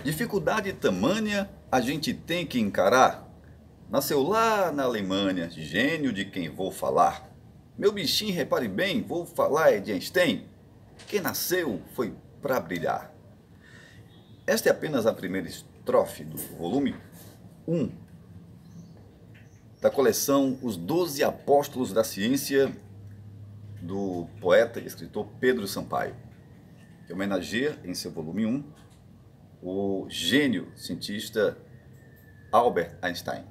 Dificuldade tamanha a gente tem que encarar. Nasceu lá na Alemanha, gênio de quem vou falar. Meu bichinho, repare bem, vou falar é de Einstein. Quem nasceu foi para brilhar. Esta é apenas a primeira estrofe do volume 1 da coleção Os 12 Apóstolos da Ciência, do poeta e escritor Pedro Sampaio, que homenageia em seu volume 1 o gênio cientista Albert Einstein.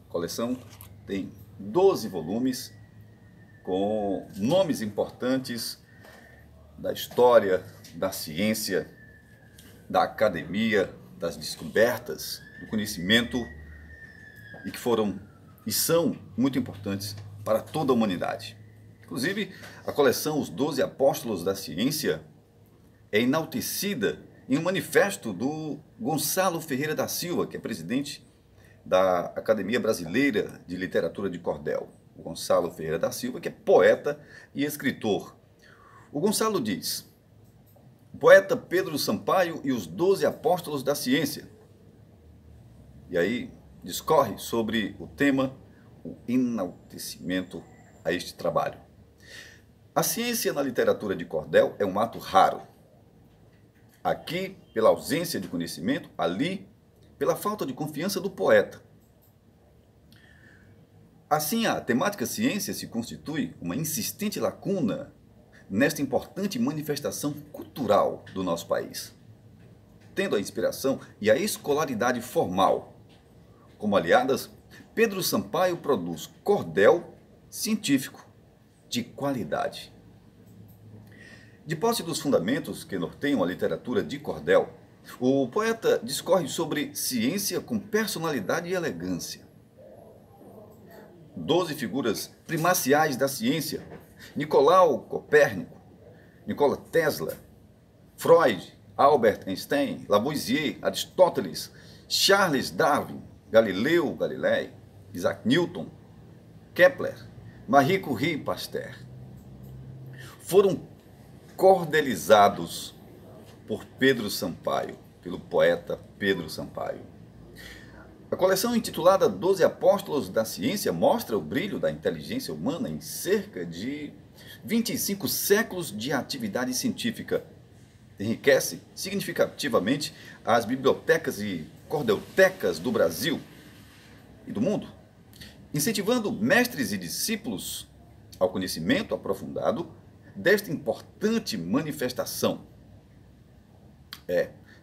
A coleção tem 12 volumes com nomes importantes da história, da ciência, da academia, das descobertas, do conhecimento, e que foram e são muito importantes para toda a humanidade. Inclusive, a coleção Os 12 Apóstolos da Ciência é enaltecida em um manifesto do Gonçalo Ferreira da Silva, que é presidente da Academia Brasileira de Literatura de Cordel. O Gonçalo Ferreira da Silva, que é poeta e escritor. O Gonçalo diz: o poeta Pedro Sampaio e os 12 Apóstolos da Ciência. E aí discorre sobre o tema, o enaltecimento a este trabalho. A ciência na literatura de cordel é um ato raro. Aqui, pela ausência de conhecimento, ali, pela falta de confiança do poeta. Assim, a temática ciência se constitui uma insistente lacuna nesta importante manifestação cultural do nosso país, tendo a inspiração e a escolaridade formal como aliadas. Pedro Sampaio produz cordel científico de qualidade. De posse dos fundamentos que norteiam a literatura de cordel, o poeta discorre sobre ciência com personalidade e elegância. 12 figuras primaciais da ciência: Nicolau Copérnico, Nikola Tesla, Freud, Albert Einstein, Lavoisier, Aristóteles, Charles Darwin, Galileu Galilei, Isaac Newton, Kepler, Marie Curie e Pasteur foram cordelizados por Pedro Sampaio, pelo poeta Pedro Sampaio. A coleção intitulada 12 Apóstolos da Ciência mostra o brilho da inteligência humana em cerca de 25 séculos de atividade científica. Enriquece significativamente as bibliotecas e cordeltecas do Brasil e do mundo, incentivando mestres e discípulos ao conhecimento aprofundado desta importante manifestação.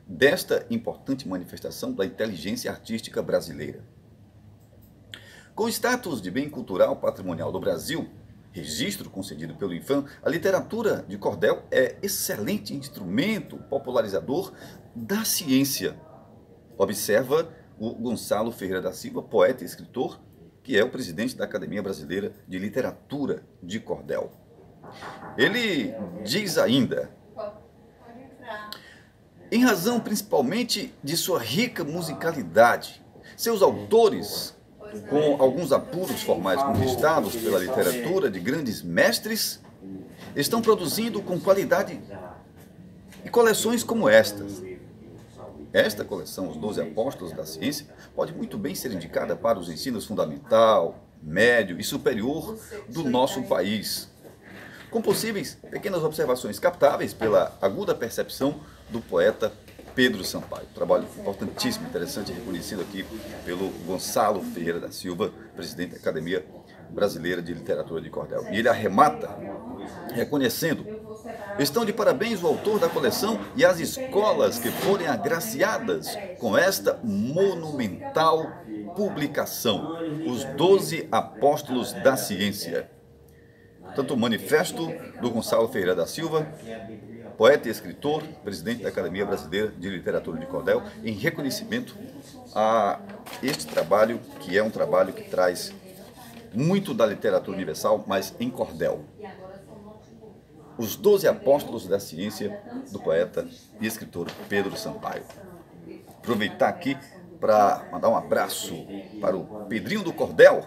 Desta importante manifestação da inteligência artística brasileira. Com status de bem cultural patrimonial do Brasil, registro concedido pelo IFAM, a literatura de cordel é excelente instrumento popularizador da ciência. Observa o Gonçalo Ferreira da Silva, poeta e escritor, que é o presidente da Academia Brasileira de Literatura de Cordel. Ele diz ainda: em razão principalmente de sua rica musicalidade, seus autores, com alguns apuros formais conquistados pela literatura de grandes mestres, estão produzindo com qualidade e coleções como estas. Esta coleção, Os 12 Apóstolos da Ciência, pode muito bem ser indicada para os ensinos fundamental, médio e superior do nosso país, com possíveis pequenas observações captáveis pela aguda percepção do poeta Pedro Sampaio. Trabalho importantíssimo, interessante, reconhecido aqui pelo Gonçalo Ferreira da Silva, presidente da Academia Brasileira de Literatura de Cordel. E ele arremata reconhecendo: estão de parabéns o autor da coleção e as escolas que forem agraciadas com esta monumental publicação, Os 12 Apóstolos da Ciência. Tanto o manifesto do Gonçalo Ferreira da Silva, poeta e escritor, presidente da Academia Brasileira de Literatura de Cordel, em reconhecimento a este trabalho, que é um trabalho que traz muito da literatura universal, mas em cordel. Os 12 Apóstolos da Ciência, do poeta e escritor Pedro Sampaio. Aproveitar aqui para mandar um abraço para o Pedrinho do Cordel,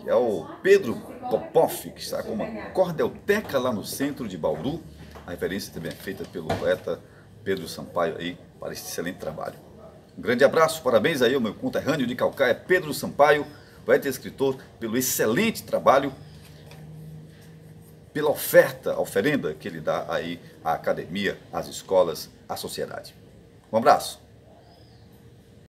que é o Pedro Popov, que está com uma cordelteca lá no centro de Bauru. A referência também é feita pelo poeta Pedro Sampaio aí para esse excelente trabalho. Um grande abraço, parabéns aí ao meu conterrâneo de Caucaia, Pedro Sampaio, poeta e escritor, pelo excelente trabalho, pela oferta, a oferenda que ele dá aí à academia, às escolas, à sociedade. Um abraço.